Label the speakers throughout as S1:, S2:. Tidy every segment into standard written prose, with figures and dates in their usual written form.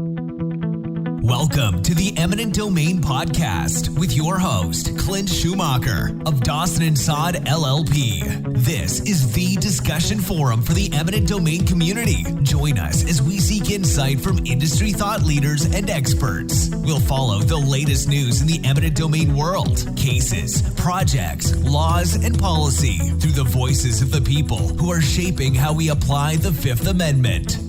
S1: Welcome to the Eminent Domain Podcast with your host, Clint Schumacher of Dawson and Sod LLP. This is the discussion forum for the Eminent Domain community. Join us as we seek insight from industry thought leaders and experts. We'll follow the latest news in the Eminent Domain world, cases, projects, laws, and policy through the voices of the people who are shaping how we apply the Fifth Amendment.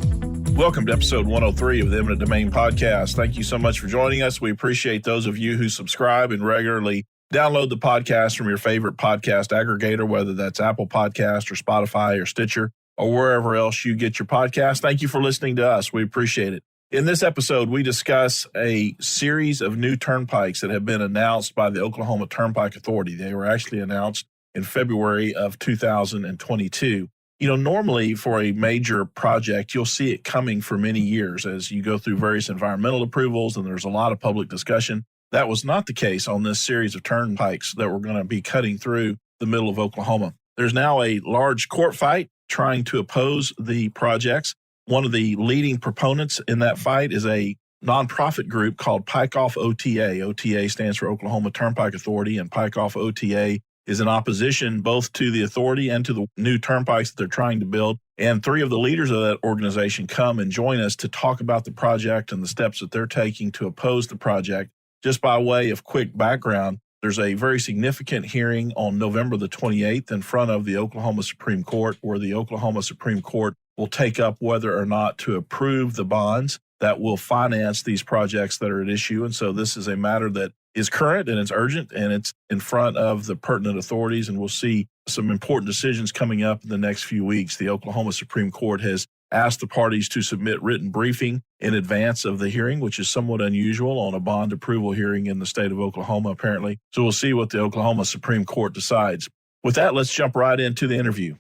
S2: Welcome to episode 103 of the Eminent Domain Podcast. Thank you so much for joining us. We appreciate those of you who subscribe and regularly download the podcast from your favorite podcast aggregator, whether that's Apple Podcast or Spotify or Stitcher or wherever else you get your podcast. Thank you for listening to us. We appreciate it. In this episode, we discuss a series of new turnpikes that have been announced by the Oklahoma Turnpike Authority. They were actually announced in February of 2022. You know, normally for a major project, you'll see it coming for many years as you go through various environmental approvals and there's a lot of public discussion. That was not the case on this series of turnpikes that we're going to be cutting through the middle of Oklahoma. There's now a large court fight trying to oppose the projects. One of the leading proponents in that fight is a nonprofit group called Pike OTA. OTA stands for Oklahoma Turnpike Authority, and Pike OTA is in opposition both to the authority and to the new turnpikes that they're trying to build. And three of the leaders of that organization come and join us to talk about the project and the steps that they're taking to oppose the project. Just by way of quick background, there's a very significant hearing on November the 28th in front of the Oklahoma Supreme Court, where the Oklahoma Supreme Court will take up whether or not to approve the bonds that will finance these projects that are at issue. And so this is a matter that is current and it's urgent and it's in front of the pertinent authorities, and we'll see some important decisions coming up in the next few weeks. The Oklahoma Supreme Court has asked the parties to submit written briefing in advance of the hearing, which is somewhat unusual on a bond approval hearing in the state of Oklahoma, apparently. So we'll see what the Oklahoma Supreme Court decides. With that, let's jump right into the interview.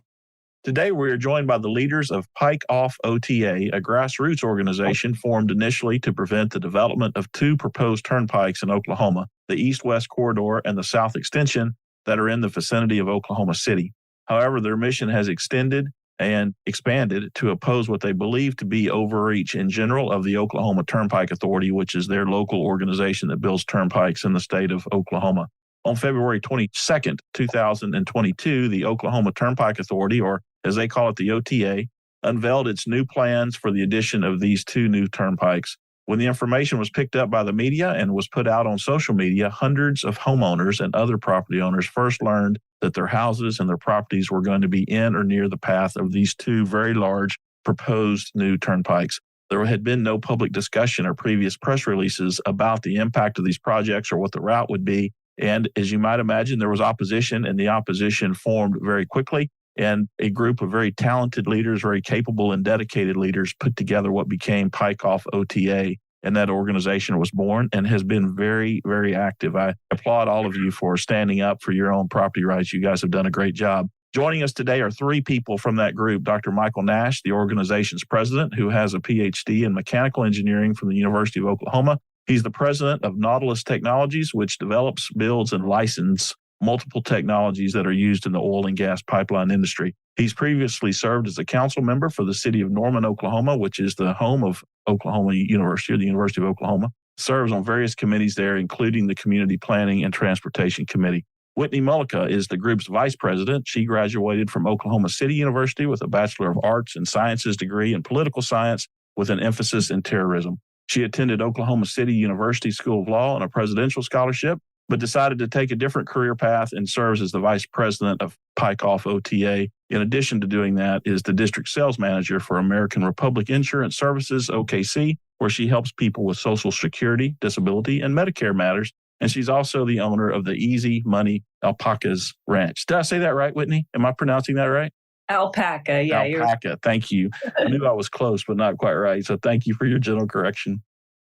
S2: Today, we are joined by the leaders of Pike OTA, a grassroots organization formed initially to prevent the development of two proposed turnpikes in Oklahoma, the East-West Corridor and the South Extension, that are in the vicinity of Oklahoma City. However, their mission has extended and expanded to oppose what they believe to be overreach in general of the Oklahoma Turnpike Authority, which is their local organization that builds turnpikes in the state of Oklahoma. On February 22nd, 2022, the Oklahoma Turnpike Authority, or as they call it, the OTA, unveiled its new plans for the addition of these two new turnpikes. When the information was picked up by the media and was put out on social media, hundreds of homeowners and other property owners first learned that their houses and their properties were going to be in or near the path of these two very large proposed new turnpikes. There had been no public discussion or previous press releases about the impact of these projects or what the route would be. And as you might imagine, there was opposition, and the opposition formed very quickly. And a group of very talented leaders, very capable and dedicated leaders, put together what became Pike OTA. And that organization was born and has been very, very active. I applaud all of you for standing up for your own property rights. You guys have done a great job. Joining us today are three people from that group. Dr. Michael Nash, the organization's president, who has a PhD in mechanical engineering from the University of Oklahoma. He's the president of Nautilus Technologies, which develops, builds, and licenses multiple technologies that are used in the oil and gas pipeline industry. He's previously served as a council member for the city of Norman, Oklahoma, which is the home of Oklahoma University, or the University of Oklahoma. Serves on various committees there, including the Community Planning and Transportation Committee. Whitney Mullica is the group's vice president. She graduated from Oklahoma City University with a Bachelor of Arts and Sciences degree in political science with an emphasis in terrorism. She attended Oklahoma City University School of Law on a presidential scholarship, but decided to take a different career path and serves as the vice president of Pike OTA. In addition to doing that, is the district sales manager for American Republic Insurance Services, OKC, where she helps people with Social Security, disability, and Medicare matters. And she's also the owner of the Easy Money Alpacas Ranch. Did I say that right, Whitney? Am I pronouncing that right?
S3: Alpaca, yeah.
S2: Alpaca, thank you. I knew I was close, but not quite right. So thank you for your gentle correction.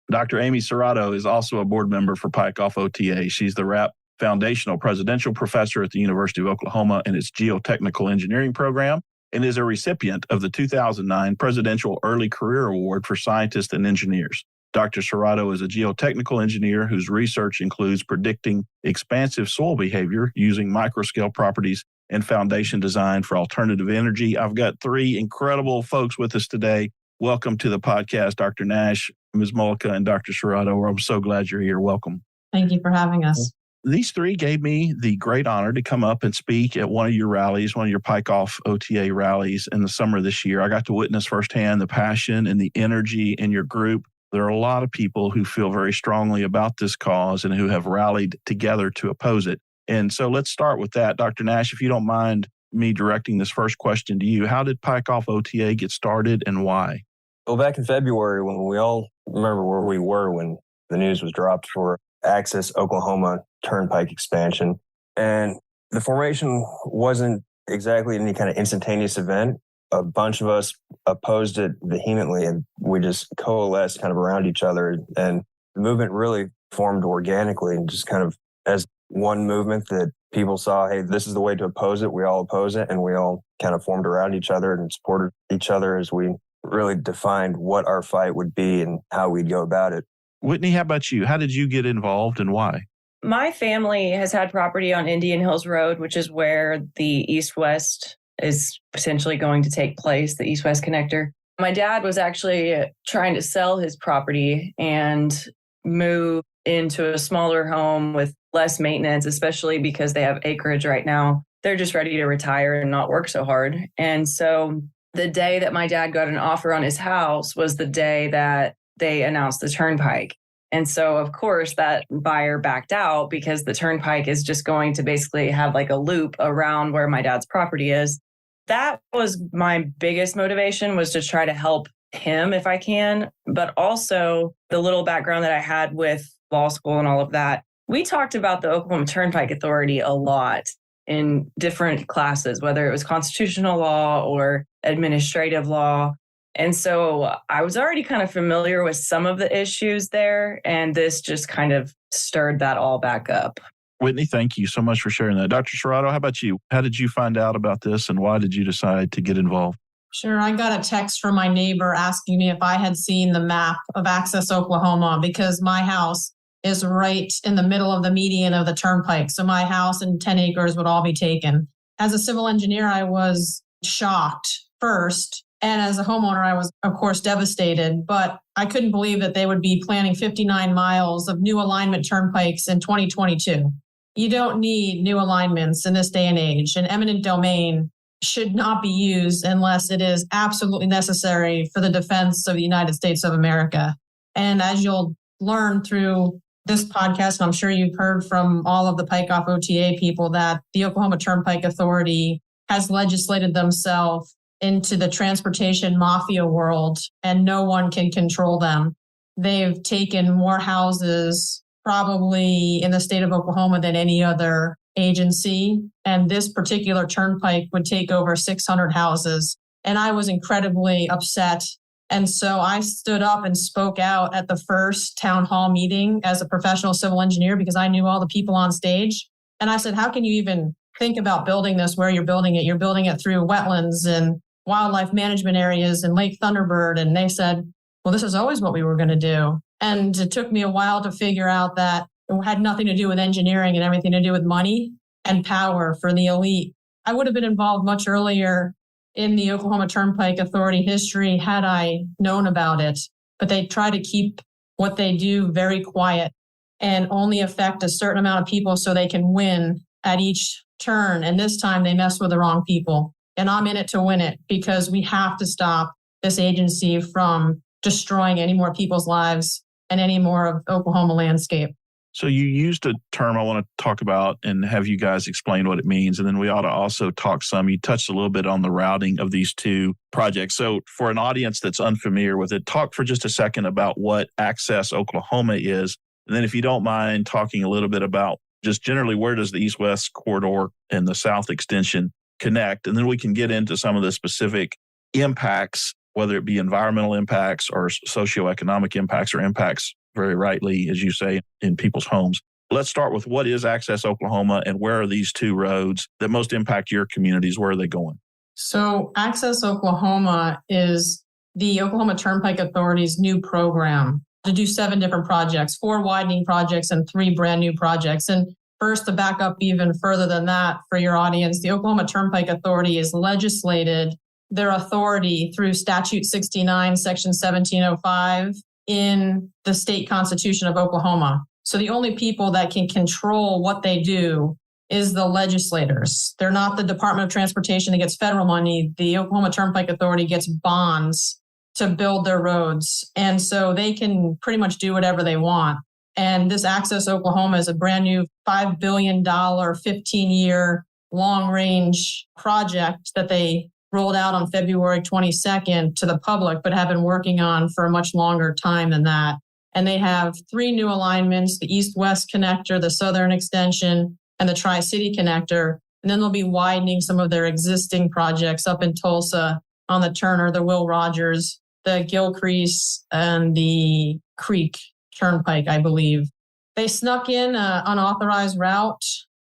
S2: Dr. Amy Serrato is also a board member for Pike OTA. She's the RAP Foundational Presidential Professor at the University of Oklahoma in its Geotechnical Engineering program, and is a recipient of the 2009 Presidential Early Career Award for Scientists and Engineers. Dr. Serrato is a geotechnical engineer whose research includes predicting expansive soil behavior using microscale properties and foundation design for alternative energy. I've got three incredible folks with us today Welcome to the podcast, Dr. Nash, Ms. Mullica, and Dr. Serrato. I'm so glad you're here. Welcome.
S3: Thank you for having us.
S2: These three gave me the great honor to come up and speak at one of your rallies, one of your Pike Off OTA rallies in the summer of this year. I got to witness firsthand the passion and the energy in your group. There are a lot of people who feel very strongly about this cause and who have rallied together to oppose it. And so let's start with that. Dr. Nash, if you don't mind me directing this first question to you, how did Pike Off OTA get started and why?
S4: Well, back in February, when we all remember where we were when the news was dropped for Access Oklahoma turnpike expansion. And the formation wasn't exactly any kind of instantaneous event. A bunch of us opposed it vehemently, and we just coalesced kind of around each other. And the movement really formed organically and just kind of as one movement that people saw, hey, this is the way to oppose it. We all oppose it. And we all kind of formed around each other and supported each other as we really defined what our fight would be and how we'd go about it.
S2: Whitney, how about you? How did you get involved and why?
S5: My family has had property on Indian Hills Road, which is where the east-west is potentially going to take place, the east-west connector. My dad was actually trying to sell his property and move into a smaller home with less maintenance, especially because they have acreage right now. They're just ready to retire and not work so hard. And so the day that my dad got an offer on his house was the day that they announced the turnpike. And so, of course, that buyer backed out because the turnpike is just going to basically have like a loop around where my dad's property is. That was my biggest motivation, was to try to help him if I can. But also the little background that I had with law school and all of that. We talked about the Oklahoma Turnpike Authority a lot in different classes, whether it was constitutional law or administrative law. And so I was already kind of familiar with some of the issues there, and this just kind of stirred that all back up.
S2: Whitney, thank you so much for sharing that. Dr. Serrato, how about you? How did you find out about this and why did you decide to get involved?
S3: Sure. I got a text from my neighbor asking me if I had seen the map of Access Oklahoma, because my house is right in the middle of the median of the turnpike. So my house and 10 acres would all be taken. As a civil engineer, I was shocked first. And as a homeowner, I was, of course, devastated, but I couldn't believe that they would be planning 59 miles of new alignment turnpikes in 2022. You don't need new alignments in this day and age. An eminent domain should not be used unless it is absolutely necessary for the defense of the United States of America. And as you'll learn through this podcast, and I'm sure you've heard from all of the Pike Off OTA people, that the Oklahoma Turnpike Authority has legislated themselves into the transportation mafia world, and no one can control them. They've taken more houses probably in the state of Oklahoma than any other agency. And this particular turnpike would take over 600 houses. And I was incredibly upset. And so I stood up and spoke out at the first town hall meeting as a professional civil engineer, because I knew all the people on stage. And I said, how can you even think about building this where you're building it? You're building it through wetlands and wildlife management areas and Lake Thunderbird. And they said, well, this is always what we were going to do. And it took me a while to figure out that it had nothing to do with engineering and everything to do with money and power for the elite. I would have been involved much earlier in the Oklahoma Turnpike Authority history had I known about it, but they try to keep what they do very quiet and only affect a certain amount of people so they can win at each turn. And this time they messed with the wrong people. And I'm in it to win it, because we have to stop this agency from destroying any more people's lives and any more of Oklahoma landscape.
S2: So you used a term I want to talk about and have you guys explain what it means. And then we ought to also talk some. You touched a little bit on the routing of these two projects. So for an audience that's unfamiliar with it, talk for just a second about what Access Oklahoma is. And then if you don't mind talking a little bit about just generally where does the east-west corridor and the south extension connect, and then we can get into some of the specific impacts, whether it be environmental impacts or socioeconomic impacts or impacts, very rightly, as you say, in people's homes. Let's start with what is Access Oklahoma and where are these two roads that most impact your communities? Where are they going?
S3: So Access Oklahoma is the Oklahoma Turnpike Authority's new program to do 7 different projects, 4 widening projects and 3 brand new projects. And first, to back up even further than that for your audience, the Oklahoma Turnpike Authority is legislated their authority through Statute 69, Section 1705 in the state constitution of Oklahoma. So the only people that can control what they do is the legislators. They're not the Department of Transportation that gets federal money. The Oklahoma Turnpike Authority gets bonds to build their roads. And so they can pretty much do whatever they want. And this Access Oklahoma is a brand new $5 billion, 15-year long-range project that they rolled out on February 22nd to the public, but have been working on for a much longer time than that. And they have 3 new alignments, the east-west connector, the southern extension, and the Tri-City connector. And then they'll be widening some of their existing projects up in Tulsa on the Turner, the Will Rogers, the Gilcrease, and the Creek Turnpike, I believe. They snuck in an unauthorized route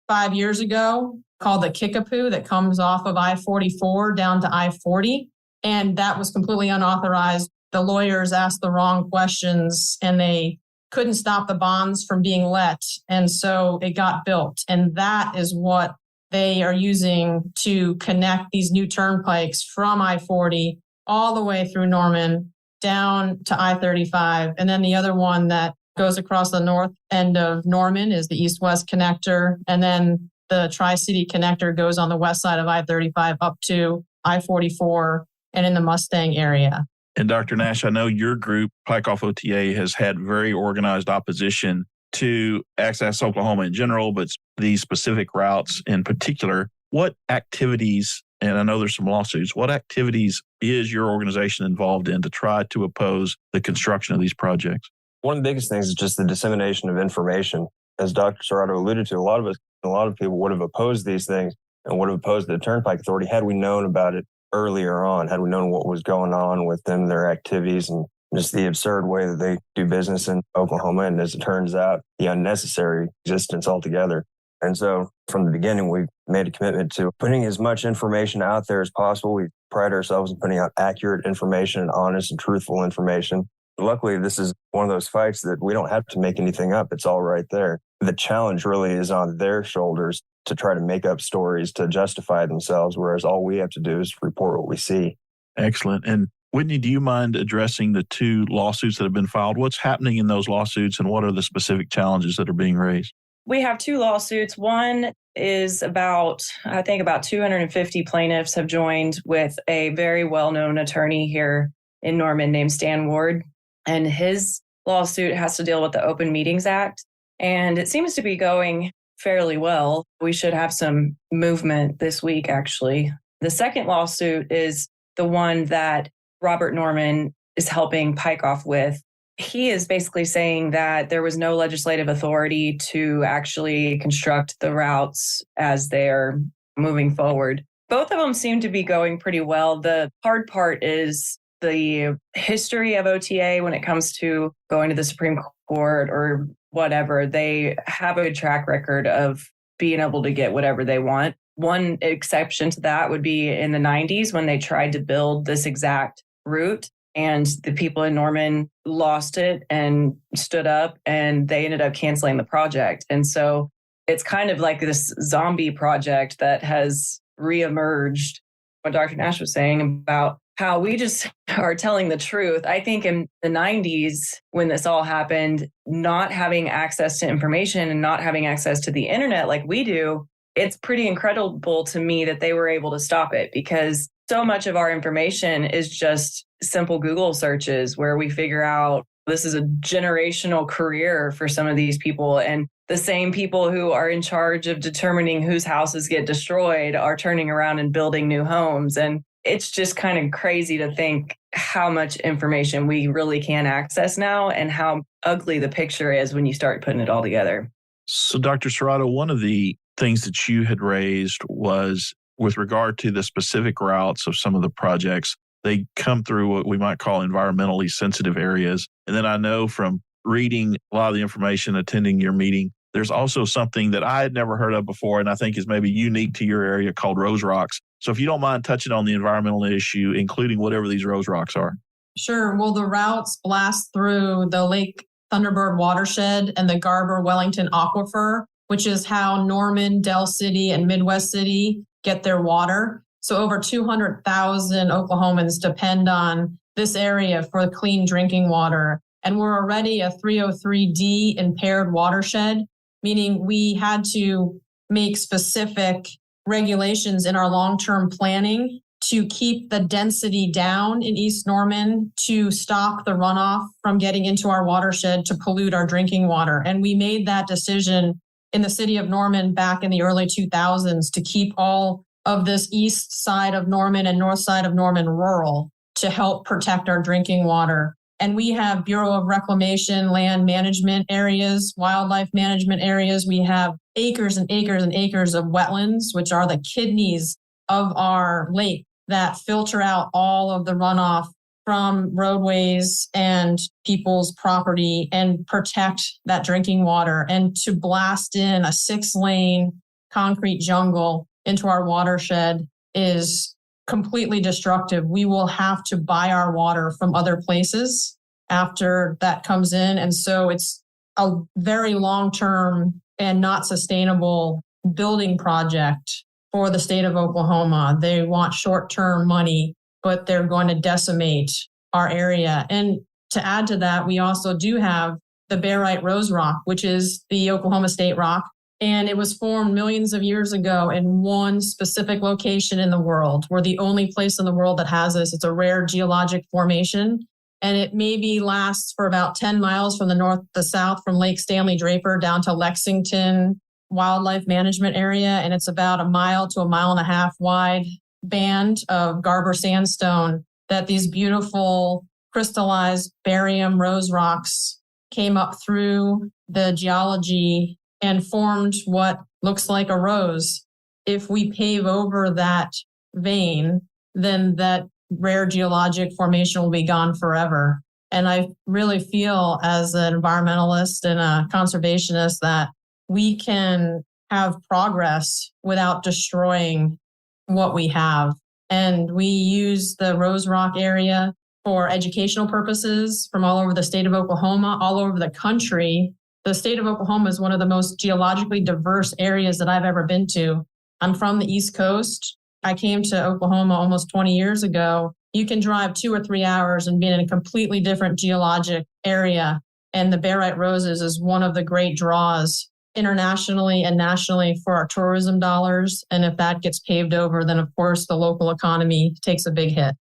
S3: 5 years ago called the Kickapoo that comes off of I-44 down to I-40. And that was completely unauthorized. The lawyers asked the wrong questions and they couldn't stop the bonds from being let. And so it got built. And that is what they are using to connect these new turnpikes from I-40 all the way through Norman down to I-35. And then the other one that goes across the north end of Norman is the east-west connector. And then the Tri-City connector goes on the west side of I-35 up to I-44 and in the Mustang area.
S2: And Dr. Nash, I know your group, Pike Off OTA, has had very organized opposition to Access Oklahoma in general, but these specific routes in particular. What activities, and I know there's some lawsuits, what activities is your organization involved in to try to oppose the construction of these projects?
S4: One of the biggest things is just the dissemination of information. As Dr. Serrato alluded to, a lot of people would have opposed these things and would have opposed the Turnpike Authority had we known about it earlier on, had we known what was going on with them, their activities, and just the absurd way that they do business in Oklahoma. And as it turns out, the unnecessary existence altogether. And so from the beginning, we made a commitment to putting as much information out there as possible. We pride ourselves in putting out accurate information and honest and truthful information. Luckily, this is one of those fights that we don't have to make anything up. It's all right there. The challenge really is on their shoulders to try to make up stories to justify themselves, whereas all we have to do is report what we see.
S2: Excellent. And Whitney, do you mind addressing the 2 lawsuits that have been filed? What's happening in those lawsuits and what are the specific challenges that are being raised?
S5: We have 2 lawsuits. One is about 250 plaintiffs have joined with a very well-known attorney here in Norman named Stan Ward. And his lawsuit has to deal with the Open Meetings Act. And it seems to be going fairly well. We should have some movement this week, actually. The second lawsuit is the one that Robert Norman is helping Pike Off with. He is basically saying that there was no legislative authority to actually construct the routes as they're moving forward. Both of them seem to be going pretty well. The hard part is the history of OTA when it comes to going to the Supreme Court or whatever. They have a good track record of being able to get whatever they want. One exception to that would be in the 90s when they tried to build this exact route and the people in Norman lost it and stood up and they ended up canceling the project. And so it's kind of like this zombie project that has reemerged. What Dr. Nash was saying about how we just are telling the truth. I think in the 90s, when this all happened, not having access to information and not having access to the internet like we do, it's pretty incredible to me that they were able to stop it because so much of our information is just simple Google searches where we figure out this is a generational career for some of these people. And the same people who are in charge of determining whose houses get destroyed are turning around and building new homes. And it's just kind of crazy to think how much information we really can access now and how ugly the picture is when you start putting it all together.
S2: So, Dr. Serrato, one of the things that you had raised was with regard to the specific routes of some of the projects, they come through what we might call environmentally sensitive areas. And then I know from reading a lot of the information, attending your meeting, there's also something that I had never heard of before, and I think is maybe unique to your area called Rose Rocks. So if you don't mind touching on the environmental issue, including whatever these Rose Rocks are.
S3: Sure. Well, the routes blast through the Lake Thunderbird watershed and the Garber-Wellington aquifer, which is how Norman, Del City, and Midwest City get their water. So over 200,000 Oklahomans depend on this area for clean drinking water. And we're already a 303D impaired watershed, meaning we had to make specific regulations in our long-term planning to keep the density down in East Norman, to stop the runoff from getting into our watershed to pollute our drinking water. And we made that decision in the city of Norman back in the early 2000s to keep all of this east side of Norman and north side of Norman rural to help protect our drinking water. And we have Bureau of Reclamation, land management areas, wildlife management areas. We have acres and acres and acres of wetlands, which are the kidneys of our lake that filter out all of the runoff from roadways and people's property and protect that drinking water. And to blast in a 6-lane concrete jungle into our watershed is completely destructive. We will have to buy our water from other places after that comes in. And so it's a very long-term and not sustainable building project for the state of Oklahoma. They want short-term money, but they're going to decimate our area. And to add to that, we also do have the barite rose rock, which is the Oklahoma State rock. And it was formed millions of years ago in one specific location in the world. We're the only place in the world that has this. It's a rare geologic formation. And it maybe lasts for about 10 miles from the north to south, from Lake Stanley Draper down to Lexington Wildlife Management Area. And it's about 1 mile to 1.5 miles wide band of Garber sandstone that these beautiful crystallized barium rose rocks came up through the geology and formed what looks like a rose. If we pave over that vein, then that rare geologic formation will be gone forever. And I really feel as an environmentalist and a conservationist that we can have progress without destroying what we have. And we use the Rose Rock area for educational purposes from all over the state of Oklahoma, all over the country. The state of Oklahoma is one of the most geologically diverse areas that I've ever been to. I'm from the East Coast. I came to Oklahoma almost 20 years ago. You can drive 2 or 3 hours and be in a completely different geologic area. And the barite roses is one of the great draws internationally and nationally for our tourism dollars. And if that gets paved over, then of course the local economy takes a big hit.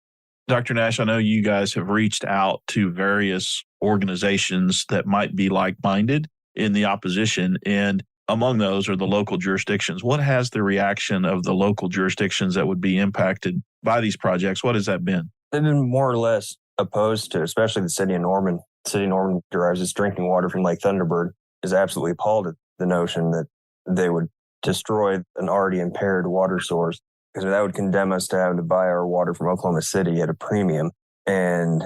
S2: Dr. Nash, I know you guys have reached out to various organizations that might be like-minded in the opposition, and among those are the local jurisdictions. What has the reaction of the local jurisdictions that would be impacted by these projects? What has that been?
S4: They've been more or less opposed to, especially the city of Norman. The city of Norman derives its drinking water from Lake Thunderbird, is absolutely appalled at the notion that they would destroy an already impaired water source, because that would condemn us to having to buy our water from Oklahoma City at a premium. And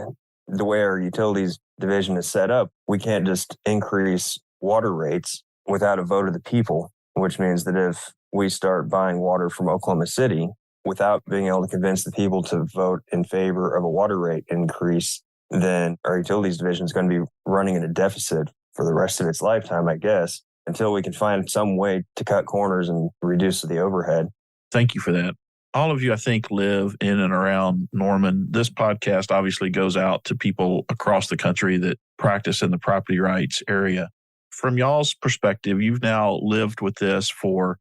S4: the way our utilities division is set up, we can't just increase water rates without a vote of the people, which means that if we start buying water from Oklahoma City without being able to convince the people to vote in favor of a water rate increase, then our utilities division is going to be running in a deficit for the rest of its lifetime, I guess, until we can find some way to cut corners and reduce the overhead.
S2: Thank you for that. All of you, I think, live in and around Norman. This podcast obviously goes out to people across the country that practice in the property rights area. From y'all's perspective, you've now lived with this for,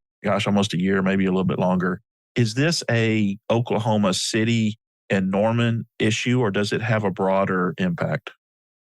S2: almost a year, maybe a little bit longer. Is this a Oklahoma City and Norman issue, or does it have a broader impact?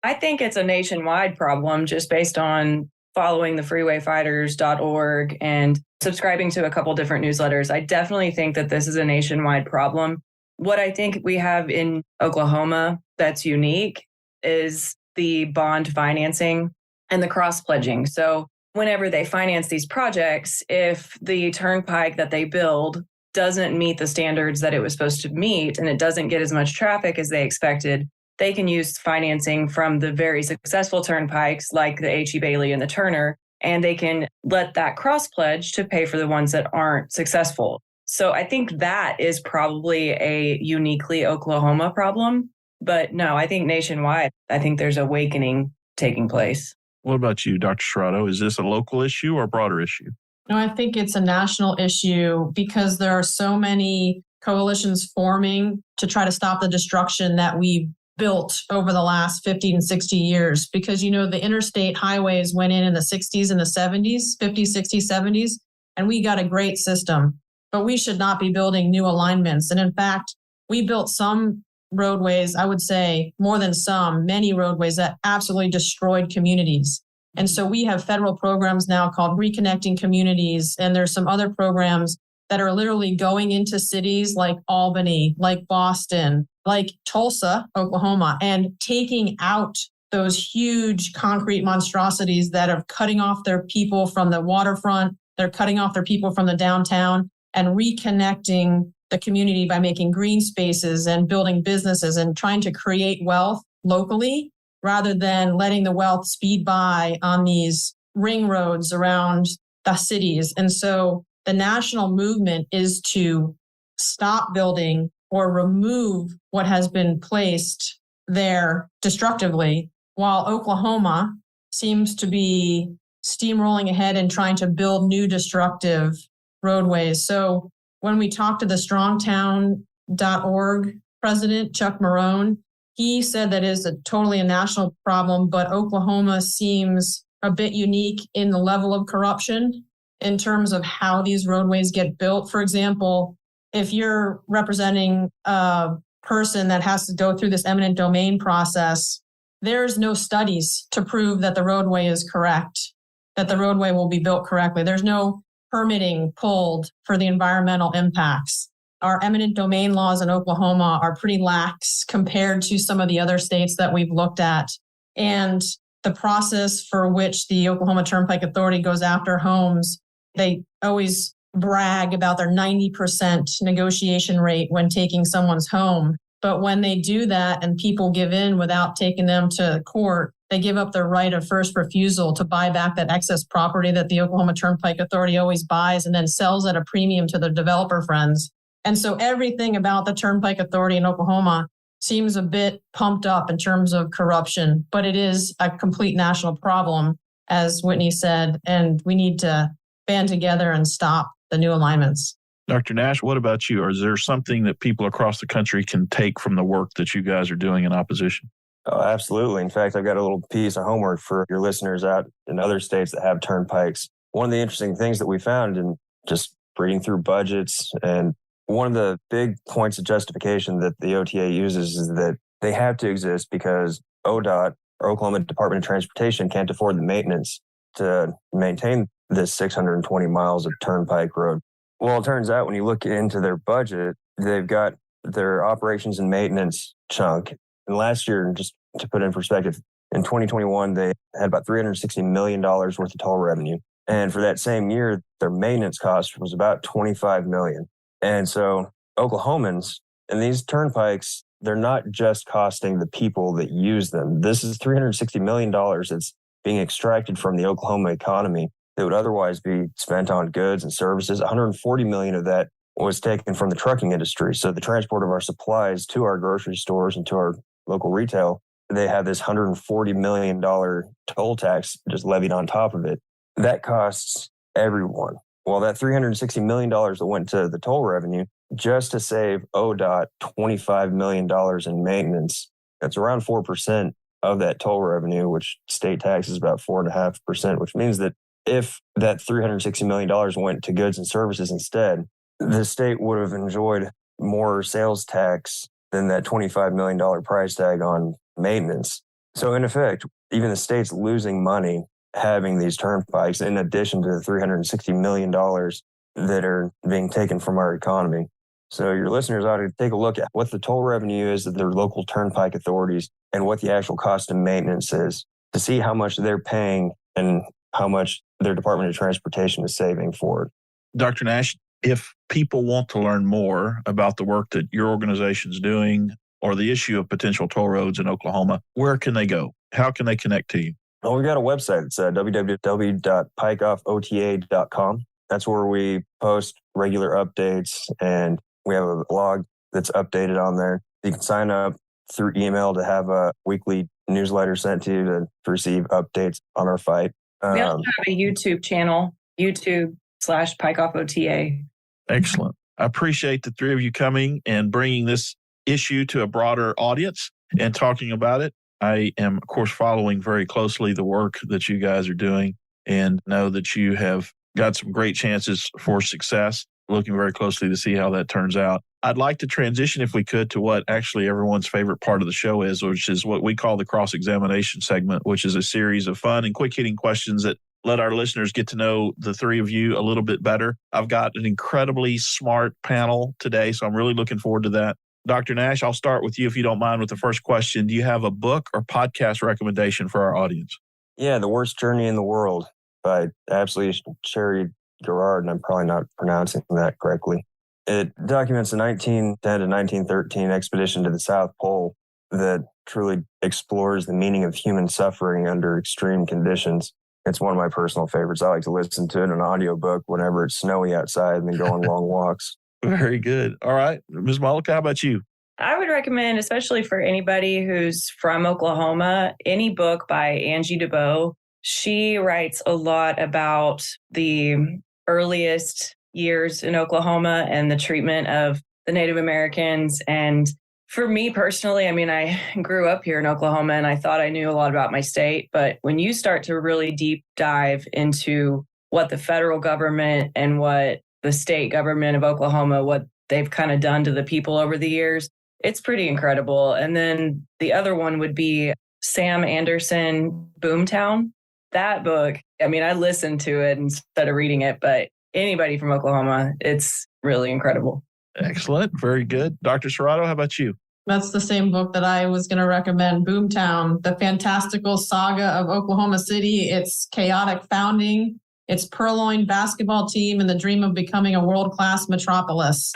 S5: I think it's a nationwide problem just based on following the freewayfighters.org and subscribing to a couple different newsletters. I definitely think that this is a nationwide problem. What I think we have in Oklahoma that's unique is the bond financing and the cross-pledging. So whenever they finance these projects, if the turnpike that they build doesn't meet the standards that it was supposed to meet and it doesn't get as much traffic as they expected, they can use financing from the very successful turnpikes like the H.E. Bailey and the Turner, and they can let that cross-pledge to pay for the ones that aren't successful. So I think that is probably a uniquely Oklahoma problem. But no, I think nationwide, I think there's awakening taking place.
S2: What about you, Dr. Serrato? Is this a local issue or a broader issue?
S3: No, I think it's a national issue because there are so many coalitions forming to try to stop the destruction that we built over the last 50 and 60 years. Because, the interstate highways went in the 60s and the 70s, 50s, 60s, 70s, and we got a great system. But we should not be building new alignments. And in fact, we built some roadways, I would say more than some, many roadways that absolutely destroyed communities. And so we have federal programs now called Reconnecting Communities. And there's some other programs that are literally going into cities like Albany, like Boston, like Tulsa, Oklahoma, and taking out those huge concrete monstrosities that are cutting off their people from the waterfront. They're cutting off their people from the downtown and reconnecting the community by making green spaces and building businesses and trying to create wealth locally rather than letting the wealth speed by on these ring roads around the cities. And so the national movement is to stop building or remove what has been placed there destructively, while Oklahoma seems to be steamrolling ahead and trying to build new destructive roadways. So when we talked to the StrongTown.org president, Chuck Marone, he said that is totally a national problem, but Oklahoma seems a bit unique in the level of corruption in terms of how these roadways get built. For example, if you're representing a person that has to go through this eminent domain process, there's no studies to prove that the roadway is correct, that the roadway will be built correctly. There's no permitting pulled for the environmental impacts. Our eminent domain laws in Oklahoma are pretty lax compared to some of the other states that we've looked at. And the process for which the Oklahoma Turnpike Authority goes after homes, they always brag about their 90% negotiation rate when taking someone's home. But when they do that and people give in without taking them to court, they give up their right of first refusal to buy back that excess property that the Oklahoma Turnpike Authority always buys and then sells at a premium to their developer friends. And so everything about the Turnpike Authority in Oklahoma seems a bit pumped up in terms of corruption, but it is a complete national problem, as Whitney said, and we need to band together and stop the new alignments.
S2: Dr. Nash, what about you? Or is there something that people across the country can take from the work that you guys are doing in opposition?
S4: Oh, absolutely. In fact, I've got a little piece of homework for your listeners out in other states that have turnpikes. One of the interesting things that we found in just reading through budgets, and one of the big points of justification that the OTA uses is that they have to exist because ODOT, or Oklahoma Department of Transportation, can't afford the maintenance to maintain this 620 miles of turnpike road. Well, it turns out when you look into their budget, they've got their operations and maintenance chunk. And last year, just to put it in perspective, in 2021, they had about $360 million worth of toll revenue. And for that same year, their maintenance cost was about $25 million. And so Oklahomans and these turnpikes, they're not just costing the people that use them. This is $360 million that's being extracted from the Oklahoma economy that would otherwise be spent on goods and services. 140 million of that was taken from the trucking industry. So the transport of our supplies to our grocery stores and to our local retail, they have this $140 million toll tax just levied on top of it. That costs everyone. Well, that $360 million that went to the toll revenue, just to save ODOT $25 million in maintenance, that's around 4% of that toll revenue, which state tax is about 4.5%, which means that if that $360 million went to goods and services instead, the state would have enjoyed more sales tax than that $25 million price tag on maintenance. So in effect, even the state's losing money having these turnpikes in addition to the $360 million that are being taken from our economy. So your listeners ought to take a look at what the toll revenue is of their local turnpike authorities and what the actual cost of maintenance is to see how much they're paying and how much their Department of Transportation is saving for it.
S2: Dr. Nash, if people want to learn more about the work that your organization is doing or the issue of potential toll roads in Oklahoma, where can they go? How can they connect to you?
S4: Well, we've got a website. It's www.pikeoffota.com. That's where we post regular updates, and we have a blog that's updated on there. You can sign up through email to have a weekly newsletter sent to you to receive updates on our fight.
S5: We also have a YouTube channel, YouTube/PikeOffOTA.
S2: Excellent. I appreciate the three of you coming and bringing this issue to a broader audience and talking about it. I am, of course, following very closely the work that you guys are doing and know that you have got some great chances for success. Looking very closely to see how that turns out. I'd like to transition, if we could, to what actually everyone's favorite part of the show is, which is what we call the cross-examination segment, which is a series of fun and quick-hitting questions that let our listeners get to know the three of you a little bit better. I've got an incredibly smart panel today, so I'm really looking forward to that. Dr. Nash, I'll start with you, if you don't mind, with the first question. Do you have a book or podcast recommendation for our audience?
S4: Yeah, The Worst Journey in the World by absolutely Sherry Gerard, and I'm probably not pronouncing that correctly. It documents a 1910 to 1913 expedition to the South Pole that truly explores the meaning of human suffering under extreme conditions. It's one of my personal favorites. I like to listen to it in an audiobook whenever it's snowy outside and then go on long walks.
S2: Very good. All right. Ms. Malika, how about you?
S5: I would recommend, especially for anybody who's from Oklahoma, any book by Angie DeBow. She writes a lot about the earliest years in Oklahoma and the treatment of the Native Americans. And for me personally, I mean, I grew up here in Oklahoma and I thought I knew a lot about my state. But when you start to really deep dive into what the federal government and what the state government of Oklahoma, what they've kind of done to the people over the years, it's pretty incredible. And then the other one would be Sam Anderson, Boomtown. That book, I mean, I listened to it instead of reading it, but anybody from Oklahoma, it's really incredible.
S2: Excellent. Very good. Dr. Serrato, how about you?
S3: That's the same book that I was going to recommend, Boomtown, the fantastical saga of Oklahoma City, its chaotic founding, its purloined basketball team, and the dream of becoming a world-class metropolis.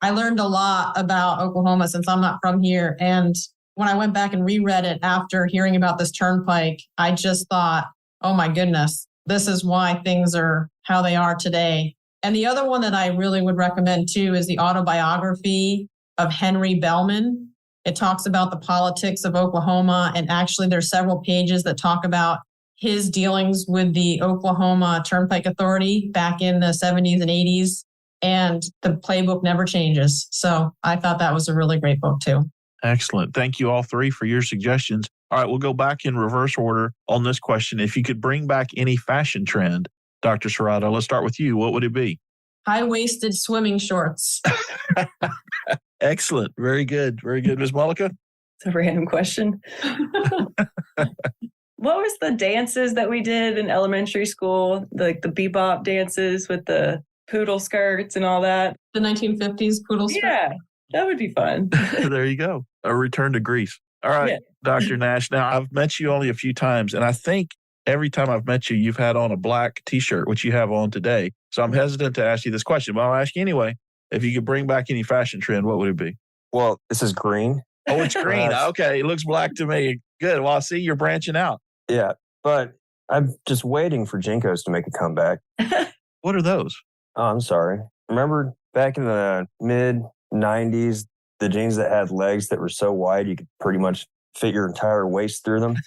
S3: I learned a lot about Oklahoma since I'm not from here. And when I went back and reread it after hearing about this turnpike, I just thought, oh my goodness, this is why things are how they are today. And the other one that I really would recommend too is the autobiography of Henry Bellman. It talks about the politics of Oklahoma. And actually there's several pages that talk about his dealings with the Oklahoma Turnpike Authority back in the 70s and 80s. And the playbook never changes. So I thought that was a really great book too.
S2: Excellent. Thank you all three for your suggestions. All right, we'll go back in reverse order on this question. If you could bring back any fashion trend, Dr. Serrato, let's start with you. What would it be?
S3: High-waisted swimming shorts.
S2: Excellent. Very good. Very good. Ms. Malika?
S5: It's a random question. What was the dances that we did in elementary school? Like the bebop dances with the poodle skirts and all that?
S3: The 1950s poodle skirt.
S5: Yeah, that would be fun.
S2: There you go. A return to Greece. All right, yeah. Dr. Nash. Now, I've met you only a few times, and I think every time I've met you, you've had on a black T-shirt, which you have on today. So I'm hesitant to ask you this question, but I'll ask you anyway. If you could bring back any fashion trend, what would it be?
S4: Well, this is green.
S2: Oh, it's green. Okay, it looks black to me. Good. Well, I see you're branching out.
S4: Yeah, but I'm just waiting for Jinkos to make a comeback.
S2: What are those?
S4: Oh, I'm sorry. Remember back in the mid-90s, the jeans that had legs that were so wide you could pretty much fit your entire waist through them?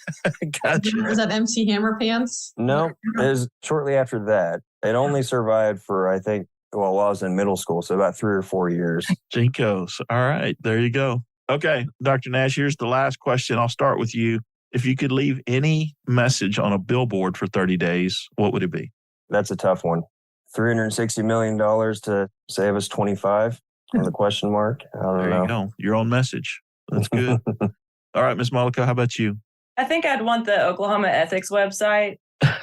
S2: Gotcha.
S3: Is that MC Hammer pants?
S4: No, it was shortly after that. It only survived for, I think, while I was in middle school, so about 3 or 4 years.
S2: Jinkos. All right, there you go. Okay, Dr. Nash, here's the last question. I'll start with you. If you could leave any message on a billboard for 30 days, what would it be?
S4: That's a tough one. $360 million to save us 25 on the question mark. I don't know.
S2: There you go. Your own message. That's good. All right, Ms. Malika, how about you?
S5: I think I'd want the Oklahoma ethics website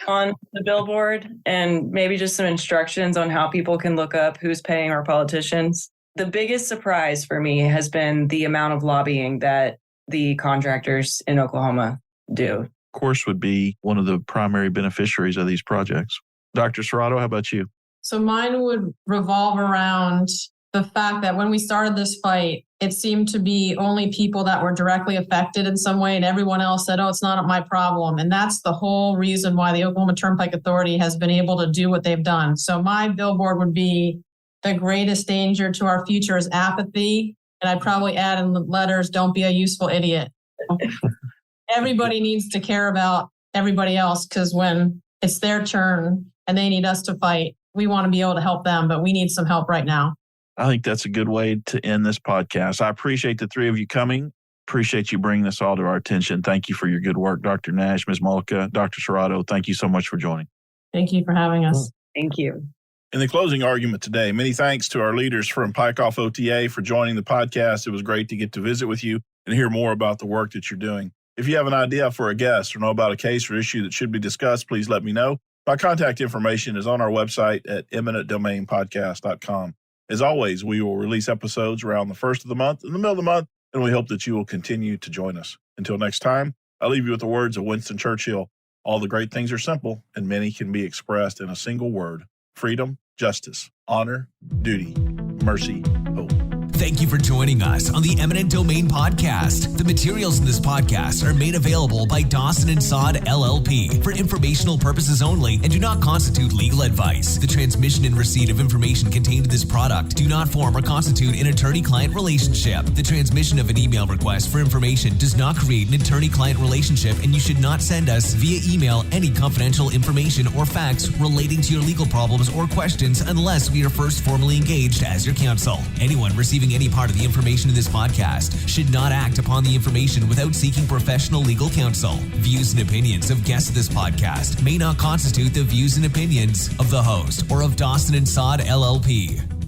S5: on the billboard and maybe just some instructions on how people can look up who's paying our politicians. The biggest surprise for me has been the amount of lobbying that the contractors in Oklahoma do.
S2: Of course, would be one of the primary beneficiaries of these projects. Dr. Serrato, how about you?
S3: So mine would revolve around the fact that when we started this fight, it seemed to be only people that were directly affected in some way, and everyone else said, oh, it's not my problem. And that's the whole reason why the Oklahoma Turnpike Authority has been able to do what they've done. So my billboard would be, the greatest danger to our future is apathy. And I'd probably add in the letters, don't be a useful idiot. Everybody needs to care about everybody else, because when it's their turn and they need us to fight, we want to be able to help them, but we need some help right now.
S2: I think that's a good way to end this podcast. I appreciate the three of you coming. Appreciate you bringing this all to our attention. Thank you for your good work, Dr. Nash, Ms. Mollica, Dr. Serrato. Thank you so much for joining.
S3: Thank you for having us.
S5: Thank you.
S2: In the closing argument today, many thanks to our leaders from Pike Off OTA for joining the podcast. It was great to get to visit with you and hear more about the work that you're doing. If you have an idea for a guest or know about a case or issue that should be discussed, please let me know. My contact information is on our website at eminentdomainpodcast.com. As always, we will release episodes around the first of the month, in the middle of the month, and we hope that you will continue to join us. Until next time, I leave you with the words of Winston Churchill. All the great things are simple, and many can be expressed in a single word: freedom, justice, honor, duty, mercy, hope.
S1: Thank you for joining us on the Eminent Domain Podcast. The materials in this podcast are made available by Dawson & Sod LLP for informational purposes only and do not constitute legal advice. The transmission and receipt of information contained in this product do not form or constitute an attorney-client relationship. The transmission of an email request for information does not create an attorney-client relationship, and you should not send us via email any confidential information or facts relating to your legal problems or questions unless we are first formally engaged as your counsel. Anyone receiving any part of the information in this podcast should not act upon the information without seeking professional legal counsel. Views and opinions of guests of this podcast may not constitute the views and opinions of the host or of Dawson & Sod LLP.